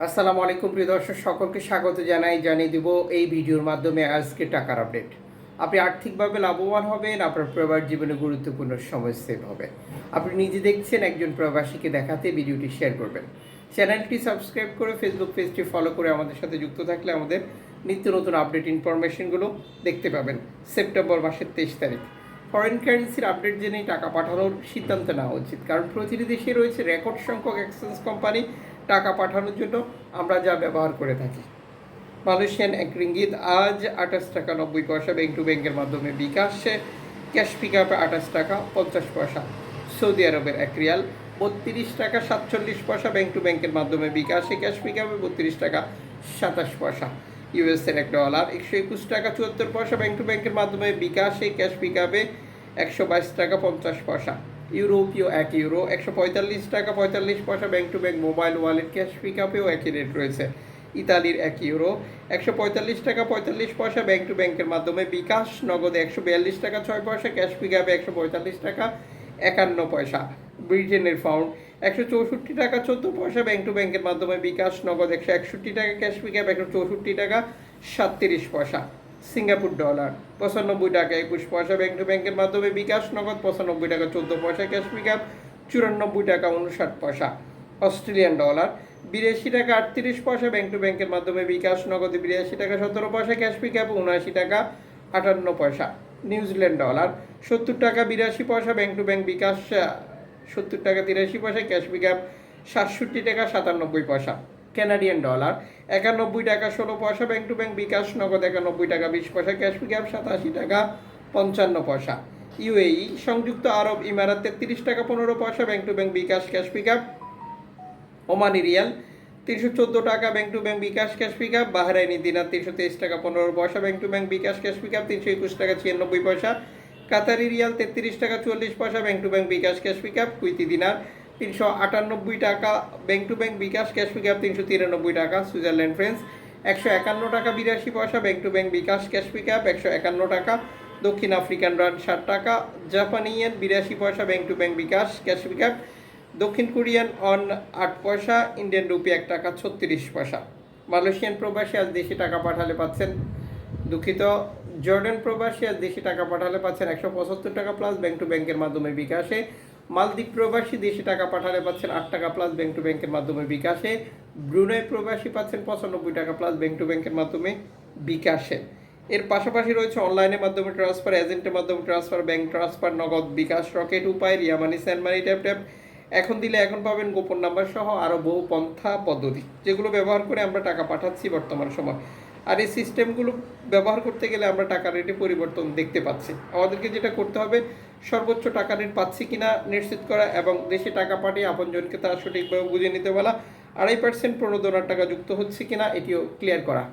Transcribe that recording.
আসসালামু আলাইকুম প্রিয় দর্শক, সকলকে স্বাগত জানিয়ে দিব এই ভিডিওর মাধ্যমে আজকে টাকার আপডেট। আপনি আর্থিকভাবে লাভবান হবেন, আপনার প্রবাস জীবনে গুরুত্বপূর্ণ সময় সেভ হবে। আপনি নিজে দেখছেন, একজন প্রবাসীকে দেখাতে ভিডিওটি শেয়ার করবেন। চ্যানেলটি সাবস্ক্রাইব করে ফেসবুক পেজটি ফলো করে আমাদের সাথে যুক্ত থাকলে আমাদের নিত্য নতুন আপডেট ইনফরমেশনগুলো দেখতে পাবেন। সেপ্টেম্বর মাসের 23 তারিখ ফরেন কারেন্সির আপডেট জেনেই টাকা পাঠানোর সিদ্ধান্ত নেওয়া উচিত, কারণ প্রতিটি দেশে রয়েছে রেকর্ড সংখ্যক এক্সচেঞ্জ কোম্পানি টাকা পাঠানোর জন্য আমরা যা ব্যবহার করে থাকি। মালয়েশিয়ান এক রিঙ্গিত আজ 28 টাকা 90 পয়সা ব্যাংক টু ব্যাংকের মাধ্যমে বিকাশে, ক্যাশ পিক আপে 28 টাকা 50 পয়সা। সৌদি আরবের এক রিয়াল 32 টাকা 47 পয়সা ব্যাংক টু ব্যাংকের মাধ্যমে বিকাশে, ক্যাশ পিক আপে 32 টাকা 27 পয়সা। ইউএসের এক ডলার 121 টাকা 74 পয়সা ব্যাংক টু ব্যাংকের মাধ্যমে বিকাশে, ক্যাশ পিক আপে 122 টাকা 50 পয়সা। ইউরোপীয় এক ইউরো 145 টাকা 45 পয়সা bank to bank mobile wallet, cash pick আপেও একই রেট রয়েছে। ইতালির এক ইউরো 145 টাকা 45 পয়সা ব্যাংক টু ব্যাংকের মাধ্যমে বিকাশ, নগদে 142 টাকা 6 পয়সা, ক্যাশ পিক আপে 145 টাকা 51 পয়সা। ব্রিটেনের পাউন্ড 164 টাকা 14 পয়সা ব্যাংক টু ব্যাংকের মাধ্যমে বিকাশ, নগদ 161 টাকা, ক্যাশ পিক আপ 164 টাকা 37 পয়সা। সিঙ্গাপুর ডলার 95 টাকা 21 পয়সা ব্যাংক টু ব্যাংকের মাধ্যমে বিকাশ, নগদ 95 টাকা 14 পয়সা, ক্যাশ পিক আপ 94 টাকা 59 পয়সা। অস্ট্রেলিয়ান ডলার 82 টাকা 38 পয়সা ব্যাংক টু ব্যাংকের মাধ্যমে বিকাশ, নগদে 82 টাকা 17 পয়সা, ক্যাশ পিক আপ 79 টাকা 58 পয়সা। নিউজিল্যান্ড ডলার 70 টাকা 82 পয়সা ব্যাংক টু ব্যাংক বিকাশ, 70 টাকা 83 পয়সা, ক্যাশ পিক আপ 67 টাকা 97 পয়সা। কানাডিয়ান ডলার 91 টাকা 16 পয়সা ব্যাংক টু ব্যাংক বিকাশ, নগদ 91 টাকা 20 পয়সা, ক্যাশ পিক আপ 87 টাকা 55 পয়সা। ইউএই সংযুক্ত আরব ইমারাত 33 টাকা 15 পয়সা bank to bank bKash, cash pick up. Omani riyal 314 টাকা bank to bank bKash, cash pick up. Bahraini dinar 323 টাকা 15 পয়সা bank to bank bKash, cash pick up 321 টাকা 96 পয়সা। কাতারি রিয়াল 33 টাকা 44 পয়সা bank to bank bKash, cash pick up. Kuwaiti dinar 398 টাকা bank to bank bKash, cash pick up 393 টাকা। Switzerland francs 151 টাকা 82 পয়সা bank to bank bKash, cash pick up 151 টাকা। দক্ষিণ আফ্রিকান রান 60 টাকা। জাপানি ইয়েন 82 পয়সা bank to bank bKash, cash pick up. দক্ষিণ কোরিয়ান অন 8 পয়সা। ইন্ডিয়ান রুপি 1 টাকা 36 পয়সা। মালয়েশিয়ান প্রবাসী আজ দেশে টাকা পাঠালে পাচ্ছেন, দুঃখিত, জর্ডান প্রবাসী আজ দেশে টাকা পাঠালে পাচ্ছেন 175 টাকা প্লাস ব্যাংক টু ব্যাংকের মাধ্যমে বিকাশে। মালদ্বীপ প্রবাসী দেশে টাকা পাঠালে পাচ্ছেন 8 টাকা প্লাস ব্যাংক টু ব্যাংকের মাধ্যমে বিকাশে। ব্রুনাই প্রবাসী পাচ্ছেন 95 টাকা প্লাস ব্যাংক টু ব্যাংকের মাধ্যমে বিকাশে। এর পাশাপাশি রয়েছে অনলাইনের মাধ্যমে ট্রান্সফার, এজেন্টের মাধ্যমে ট্রান্সফার, ব্যাংক ট্রান্সফার, নগদ, বিকাশ, রকেট, উপায়, রিয়া মানি, সেন্ড মানি, ট্যাপ ট্যাপ, এখন দিলে এখন পাবেন, গোপন নাম্বার সহ আরও বহু পন্থা পদ্ধতি, যেগুলো ব্যবহার করে আমরা টাকা পাঠাচ্ছি বর্তমান সময়। আর এই সিস্টেমগুলো ব্যবহার করতে গেলে আমরা টাকার রেটে পরিবর্তন দেখতে পাচ্ছি। আমাদেরকে যেটা করতে হবে, সর্বোচ্চ টাকা রেট পাচ্ছি কিনা নিশ্চিত করা, এবং দেশে টাকা পাঠিয়ে আপনজনকে তারা সঠিকভাবে বুঝে নিতে বলা। 2.5% প্রণোদনার টাকা যুক্ত হচ্ছে কিনা এটিও ক্লিয়ার করা।